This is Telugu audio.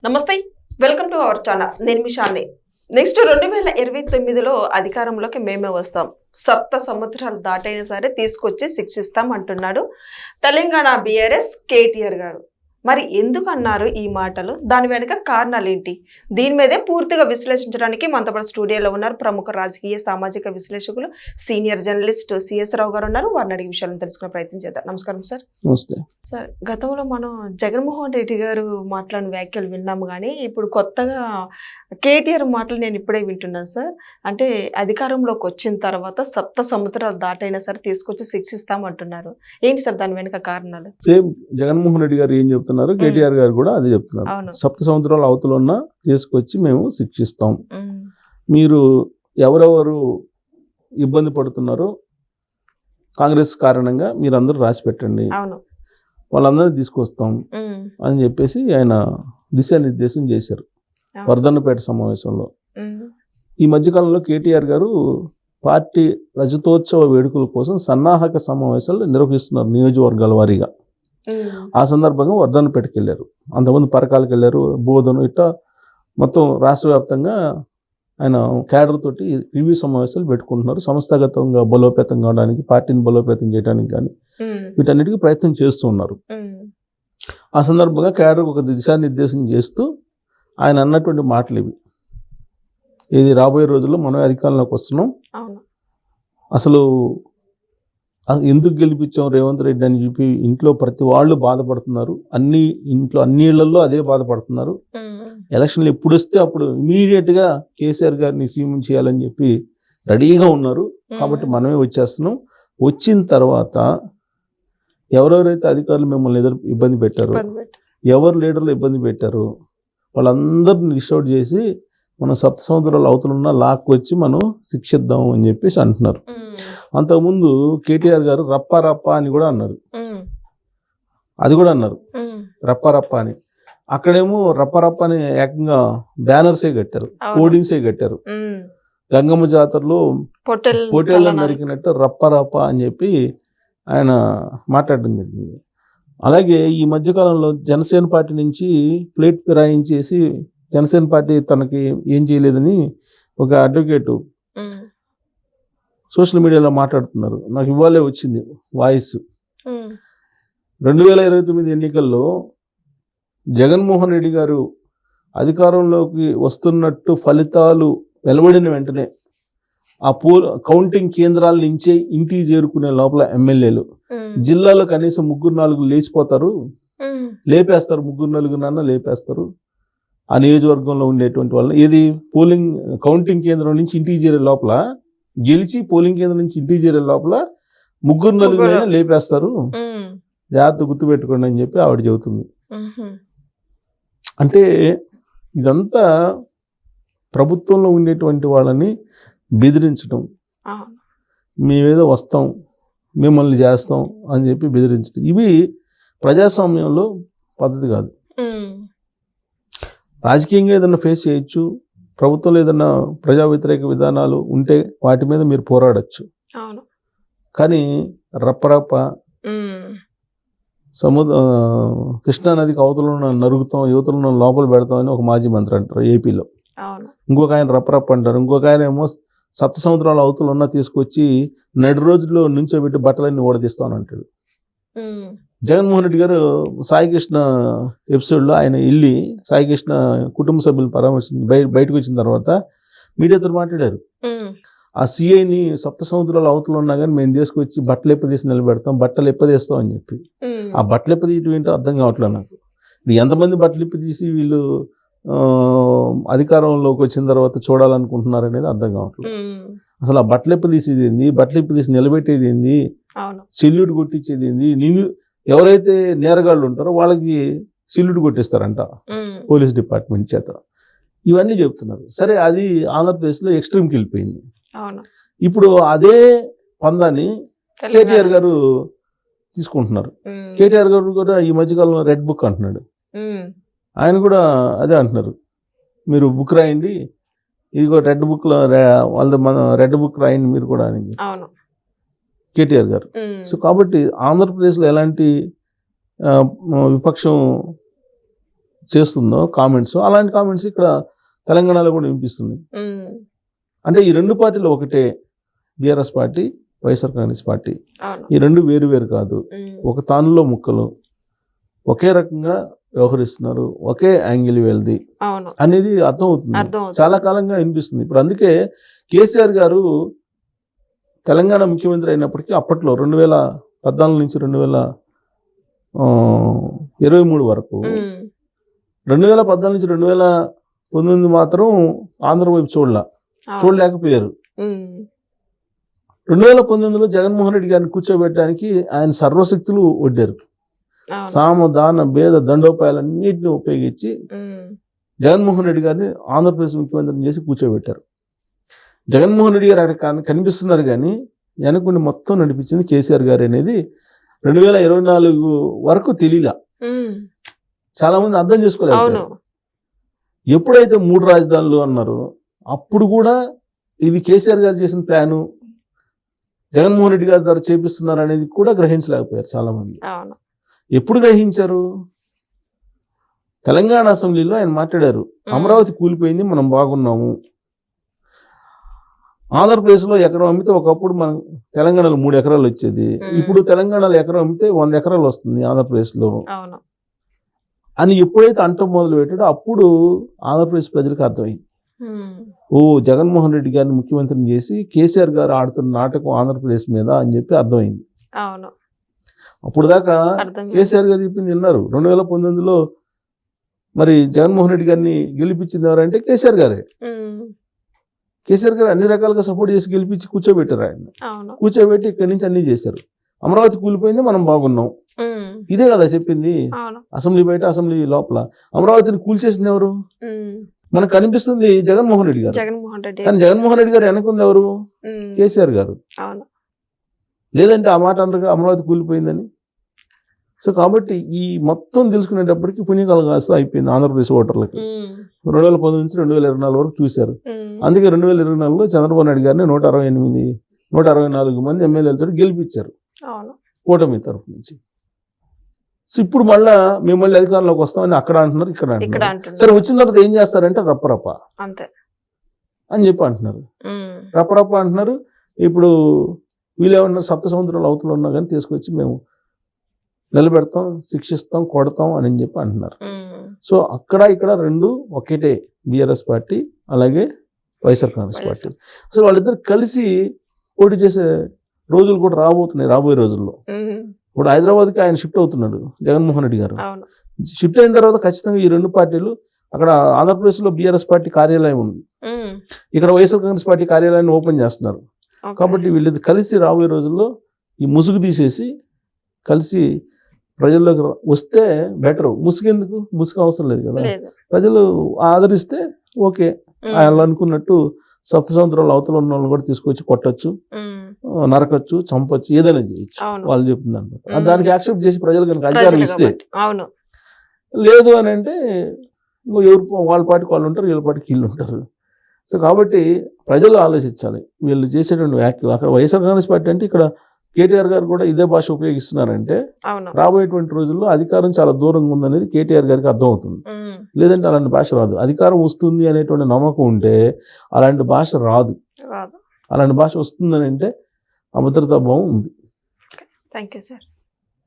నమస్తే, వెల్కమ్ టు అవర్ ఛానల్. నేను మీ షాని. నెక్స్ట్ 2029లో అధికారంలోకి మేమే వస్తాం, సప్త సముద్రాలు దాటైనా సరే తీసుకొచ్చి శిక్షిస్తాం అంటున్నాడు తెలంగాణ బీఆర్ఎస్ కేటీఆర్ గారు. మరి ఎందుకు అన్నారు ఈ మాటలు? దాని వెనుక కారణాలు ఏంటి? దీని మీదే పూర్తిగా విశ్లేషించడానికి మనతో పాటు స్టూడియోలో ఉన్నారు ప్రముఖ రాజకీయ సామాజిక విశ్లేషకులు సీనియర్ జర్నలిస్ట్ సిఎస్ రావు గారు ఉన్నారు. వారిని అడిగే విషయాలను తెలుసుకునే ప్రయత్నం చేద్దాం. నమస్కారం సార్. నమస్తే సార్, గతంలో మనం జగన్మోహన్ రెడ్డి గారు మాట్లాడిన వ్యాఖ్యలు విన్నాము, కానీ ఇప్పుడు కొత్తగా కేటీఆర్ మాటలు నేను ఇప్పుడే వింటున్నాను సార్. అంటే అధికారంలోకి వచ్చిన తర్వాత సప్త సముద్రాలు దాటైనా సరే తీసుకొచ్చి శిక్షిస్తాం అంటున్నారు. ఏంటి సార్ దాని వెనుక కారణాలు? సేమ్ జగన్మోహన్ రెడ్డి గారు ఏం చెప్తున్నారు, కేటీఆర్ గారు కూడా అదే చెప్తున్నారు. సప్త సముద్రాల అవతల ఉన్న తీసుకొచ్చి మేము శిక్షిస్తాం. మీరు ఎవరెవరు ఇబ్బంది పడుతున్నారో కాంగ్రెస్ కారణంగా మీరందరూ రాసి పెట్టండి, వాళ్ళందరినీ తీసుకొస్తాం అని చెప్పేసి ఆయన దిశానిర్దేశం చేశారు వర్ధన్నపేట సమావేశంలో. ఈ మధ్యకాలంలో కేటీఆర్ గారు పార్టీ రజతోత్సవ వేడుకల కోసం సన్నాహక సమావేశాలు నిర్వహిస్తున్నారు నియోజకవర్గాల వారీగా. ఆ సందర్భంగా వర్ధన్నపేటకి వెళ్ళారు, అంతమంది పరకాలకు వెళ్ళారు, బోధన ఇట్లా మొత్తం రాష్ట్ర వ్యాప్తంగా ఆయన క్యాడర్ తోటి రివ్యూ సమావేశాలు పెట్టుకుంటున్నారు. సంస్థాగతంగా బలోపేతం కావడానికి, పార్టీని బలోపేతం చేయడానికి కానీ వీటన్నిటికీ ప్రయత్నం చేస్తూ ఉన్నారు. ఆ సందర్భంగా క్యాడర్ ఒక దిశానిర్దేశం చేస్తూ ఆయన అన్నటువంటి మాటలు ఇవి. ఇది రాబోయే రోజుల్లో మనం అధికారంలోకి వస్తున్నాం, అసలు ఎందుకు గెలిపించాం రేవంత్ రెడ్డి అని చెప్పి ఇంట్లో ప్రతి వాళ్ళు బాధపడుతున్నారు, అన్ని ఇళ్లలో అదే బాధపడుతున్నారు. ఎలక్షన్లు ఎప్పుడు వస్తే అప్పుడు ఇమీడియట్గా కేసీఆర్ గారిని సీఎం చేయాలని చెప్పి రెడీగా ఉన్నారు. కాబట్టి మనమే వచ్చేస్తున్నాం. వచ్చిన తర్వాత ఎవరెవరైతే అధికారులు మిమ్మల్ని ఇబ్బంది పెట్టారో, ఎవరు లీడర్లు ఇబ్బంది పెట్టారో వాళ్ళందరినీ లిస్ట్ అవుట్ చేసి మనం సప్త సముద్రాల అవతలున్న లాక్కొచ్చి మనం శిక్షిద్దాం అని చెప్పేసి అంటున్నారు. అంతకుముందు కేటీఆర్ గారు రప్ప రప్ప అని కూడా అన్నారు, అది కూడా అన్నారు రప్ప రప్ప అని. అక్కడేమో రప్ప రప్ప అని ఏకంగా బ్యానర్సే కట్టారు, హోర్డింగ్సే కట్టారు. గంగమ్మ జాతరలో పొట్టేళ్ళ నరికినట్టు రప్ప రప్ప అని చెప్పి ఆయన మాట్లాడడం జరిగింది. అలాగే ఈ మధ్యకాలంలో జనసేన పార్టీ నుంచి ప్లేట్ ఫిరాయించేసి జనసేన పార్టీ తనకి ఏం చేయలేదని ఒక అడ్వకేటు సోషల్ మీడియాలో మాట్లాడుతున్నారు. నాకు ఇవాళే వచ్చింది వాయిస్. 2029 ఎన్నికల్లో జగన్మోహన్ రెడ్డి గారు అధికారంలోకి వస్తున్నట్టు ఫలితాలు వెలువడిన వెంటనే ఆ కౌంటింగ్ కేంద్రాల నుంచే ఇంటికి చేరుకునే లోపల ఎమ్మెల్యేలు జిల్లాలో కనీసం 3-4 లేచిపోతారు, లేపేస్తారు, 3-4 లేపేస్తారు. ఆ నియోజకవర్గంలో ఉండేటువంటి వాళ్ళు ఏది కౌంటింగ్ కేంద్రం నుంచి ఇంటికి చేరే లోపల, గెలిచి పోలింగ్ కేంద్రం నుంచి ఇంటికి చేరే లోపల 3-4 లేపేస్తారు, జాగ్రత్త గుర్తుపెట్టుకోండి అని చెప్పి ఆవిడ చెబుతుంది. అంటే ఇదంతా ప్రభుత్వంలో ఉండేటువంటి వాళ్ళని బెదిరించడం, మేమేదో వస్తాం మిమ్మల్ని చేస్తాం అని చెప్పి బెదిరించడం, ఇవి ప్రజాస్వామ్యంలో పద్ధతి కాదు. రాజకీయంగా ఏదైనా ఫేస్ చేయొచ్చు, ప్రభుత్వంలో ఏదైనా ప్రజా వ్యతిరేక విధానాలు ఉంటే వాటి మీద మీరు పోరాడచ్చు. కానీ రప్పరప్ప కృష్ణానదికి అవతలను నరుగుతాం, యువతలను లోపల పెడతాం అని ఒక మాజీ మంత్రి అంటారు ఏపీలో. ఇంకొక ఆయన రప్పరప్ప అంటారు. ఇంకొక ఆయన ఏమో సప్త సముద్రాల అవతలు ఉన్న తీసుకొచ్చి నడి రోజుల్లో నుంచోబెట్టి బట్టలన్నీ ఓడదీస్తామని అంటాడు. జగన్మోహన్ రెడ్డి గారు సాయికృష్ణ ఎపిసోడ్లో ఆయన వెళ్ళి సాయికృష్ణ కుటుంబ సభ్యులను పరామర్శించి బయటకు వచ్చిన తర్వాత మీడియాతో మాట్లాడారు. ఆ సిఐని సప్త సముద్రాల అవతలు ఉన్నా కానీ మేము తీసుకొచ్చి బట్టలు ఎప్పదీసి నిలబెడతాం, బట్టలు ఎప్పదీస్తాం అని చెప్పి. ఆ బట్టలు ఎప్పదీయటం ఏంటో అర్థం కావట్లేదు నాకు. ఎంతమంది బట్టలు ఎప్పదీసి వీళ్ళు అధికారంలోకి వచ్చిన తర్వాత చూడాలనుకుంటున్నారు అనేది అర్థం కావట్లేదు. అసలు ఆ బట్టలు ఎప్పదీసేది ఏంది, బట్టలు ఎప్పదీసి నిలబెట్టేది ఏంది, సెల్యూట్ కొట్టించేది ఏంది, ఎవరైతే నేరగాళ్ళు ఉంటారో వాళ్ళకి సెల్యూట్ కొట్టిస్తారంట పోలీస్ డిపార్ట్మెంట్ చేత. ఇవన్నీ చెప్తున్నారు. సరే, అది ఆంధ్రప్రదేశ్లో ఎక్స్ట్రీమ్కి వెళ్ళిపోయింది. ఇప్పుడు అదే పందాన్ని కేటీఆర్ గారు తీసుకుంటున్నారు. కేటీఆర్ గారు కూడా ఈ మధ్యకాలంలో రెడ్ బుక్ అంటున్నాడు. ఆయన కూడా అదే అంటున్నారు, మీరు బుక్ రాయండి, ఇదిగో రెడ్ బుక్లో మన రెడ్ బుక్ రాయండి మీరు కూడా అని కేటీఆర్ గారు. సో కాబట్టి ఆంధ్రప్రదేశ్లో ఎలాంటి విపక్షం చేస్తుందో కామెంట్స్, అలాంటి కామెంట్స్ ఇక్కడ తెలంగాణలో కూడా వినిపిస్తున్నాయి. అంటే ఈ రెండు పార్టీలు ఒకటే, BRS party, YSR Congress party, ఈ రెండు వేరు వేరు కాదు, ఒక తానులో ముక్కలు, ఒకే రకంగా వ్యవహరిస్తున్నారు, ఒకే యాంగిల్ వెళ్ది అనేది అర్థమవుతుంది. చాలా కాలంగా వినిపిస్తుంది. ఇప్పుడు అందుకే కేసీఆర్ గారు తెలంగాణ ముఖ్యమంత్రి అయినప్పటికీ అప్పట్లో 2014 నుంచి 2023 వరకు, 2014 నుంచి 2019 మాత్రం ఆంధ్ర వైపు చూడలేకపోయారు. 2019లో జగన్మోహన్ రెడ్డి గారిని కూర్చోబెట్టడానికి ఆయన సర్వశక్తులు ఒడ్డారు. సామ దాన భేద దండోపాయాలన్నింటినీ ఉపయోగించి జగన్మోహన్ రెడ్డి గారిని ఆంధ్రప్రదేశ్ ముఖ్యమంత్రిని చేసి కూర్చోబెట్టారు. జగన్మోహన్ రెడ్డి గారు అక్కడ కనిపిస్తున్నారు కానీ వెనకుండి మొత్తం నడిపించింది కేసీఆర్ గారు అనేది 2024 వరకు తెలియలా. చాలా మంది అర్థం చేసుకోలేదు. ఎప్పుడైతే 3 రాజధానులు అన్నారో అప్పుడు కూడా ఇది కేసీఆర్ గారు చేసిన ప్లాను, జగన్మోహన్ రెడ్డి గారి ద్వారా చేపిస్తున్నారు అనేది కూడా గ్రహించలేకపోయారు చాలా మంది. ఎప్పుడు గ్రహించారు? తెలంగాణ అసెంబ్లీలో ఆయన మాట్లాడారు, అమరావతి కూలిపోయింది, మనం బాగున్నాము, ఆంధ్రప్రదేశ్లో ఎకరం అమ్మితే ఒకప్పుడు మనం తెలంగాణలో 3 ఎకరాలు వచ్చేది, ఇప్పుడు తెలంగాణలో ఎకరం అమ్మితే 100 ఎకరాలు వస్తుంది ఆంధ్రప్రదేశ్లో అని ఎప్పుడైతే అంటం మొదలు పెట్టాడో అప్పుడు ఆంధ్రప్రదేశ్ ప్రజలకు అర్థమైంది, ఓ జగన్మోహన్ రెడ్డి గారిని ముఖ్యమంత్రిని చేసి కేసీఆర్ గారు ఆడుతున్న నాటకం ఆంధ్రప్రదేశ్ మీద అని చెప్పి అర్థమైంది. అప్పుడు దాకా కేసీఆర్ గారు చెప్పింది విన్నారు. 2019లో మరి జగన్మోహన్ రెడ్డి గారిని గెలిపించింది ఎవరంటే కేసీఆర్ గారే. కేసీఆర్ గారు అన్ని రకాలుగా సపోర్ట్ చేసి గెలిపించి కూర్చోబెట్టారు. ఆయన కూర్చోబెట్టి ఇక్కడి నుంచి అన్ని చేశారు. అమరావతి కూలిపోయింది, మనం బాగున్నాం, ఇదే కదా చెప్పింది. అసెంబ్లీ బయట, అసెంబ్లీ లోపల అమరావతిని కూల్చేసింది ఎవరు? మనకు కనిపిస్తుంది జగన్మోహన్ రెడ్డి గారు. కానీ జగన్మోహన్ రెడ్డి గారు వెనకుంది ఎవరు? కేసీఆర్ గారు. లేదంటే ఆ మాట అంటారు అమరావతి కూలిపోయిందని. సో కాబట్టి ఈ మొత్తం తెలుసుకునేటప్పటికి పుణ్యకాలం కాస్త అయిపోయింది ఆంధ్రప్రదేశ్ ఓటర్లకి. 2019 నుంచి 2024 వరకు చూశారు. అందుకే 2024లో చంద్రబాబు నాయుడు గారిని 164 మంది ఎమ్మెల్యేలతో గెలిపించారు కూటమి తరఫు నుంచి. సో ఇప్పుడు మళ్ళీ మేము మళ్ళీ అధికారంలోకి వస్తామని అక్కడ అంటున్నారు, ఇక్కడ అంటున్నారు. సరే వచ్చిన తర్వాత ఏం చేస్తారంటే రప్పరప్ప అని చెప్పి అంటున్నారు, రప్పరప్ప అంటున్నారు. ఇప్పుడు వీళ్ళేమన్నా సప్త సముద్రాల అవతల ఉన్నా కానీ తీసుకొచ్చి మేము నిలబెడతాం, శిక్షిస్తాం, కొడతాం అని చెప్పి అంటున్నారు. సో అక్కడ ఇక్కడ రెండు ఒకటే, బీఆర్ఎస్ పార్టీ అలాగే వైఎస్ఆర్ కాంగ్రెస్ పార్టీ. అసలు వాళ్ళిద్దరు కలిసి పోటీ చేసే రోజులు కూడా రాబోతున్నాయి రాబోయే రోజుల్లో. ఇప్పుడు హైదరాబాద్కి ఆయన షిఫ్ట్ అవుతున్నాడు జగన్మోహన్ రెడ్డి గారు. షిఫ్ట్ అయిన తర్వాత ఖచ్చితంగా ఈ రెండు పార్టీలు, అక్కడ ఆంధ్రప్రదేశ్లో బీఆర్ఎస్ పార్టీ కార్యాలయం ఉంది, ఇక్కడ వైఎస్ఆర్ కాంగ్రెస్ పార్టీ కార్యాలయాన్ని ఓపెన్ చేస్తున్నారు. కాబట్టి వీళ్ళది కలిసి రాబోయే రోజుల్లో ఈ ముసుగు తీసేసి కలిసి ప్రజల్లోకి వస్తే బెటర్. ముసుగెందుకు? ముసుగు అవసరం లేదు కదా. ప్రజలు ఆదరిస్తే ఓకే, వాళ్ళు అనుకున్నట్టు సప్త సముద్రాల అవతల ఉన్న వాళ్ళని కూడా తీసుకొచ్చి కొట్టచ్చు, నరకచ్చు, చంపచ్చు, ఏదైనా చేయొచ్చు వాళ్ళు చెప్తుంది అనమాట. దానికి యాక్సెప్ట్ చేసి ప్రజలు కనుక అధికారం ఇస్తే, లేదు అని అంటే ఎవరు వాళ్ళ పాటికి వాళ్ళు ఉంటారు, వీళ్ళ పాటికి వీళ్ళు ఉంటారు. సో కాబట్టి ప్రజలు ఆలోచించాలి వీళ్ళు చేసేటువంటి వ్యాఖ్యలు. అక్కడ వైఎస్ఆర్ కాంగ్రెస్ పార్టీ అంటే ఇక్కడ కేటీఆర్ గారు కూడా ఇదే భాష ఉపయోగిస్తున్నారంటే రాబోయేటువంటి రోజుల్లో అధికారం చాలా దూరంగా ఉందనేది కేటీఆర్ గారికి అర్థమవుతుంది. లేదంటే అలాంటి భాష రాదు. అధికారం వస్తుంది అనేటువంటి నమ్మకం ఉంటే అలాంటి భాష రాదు. అలాంటి భాష వస్తుందని అంటే అభద్రతా భావం ఉంది. Thank you sir.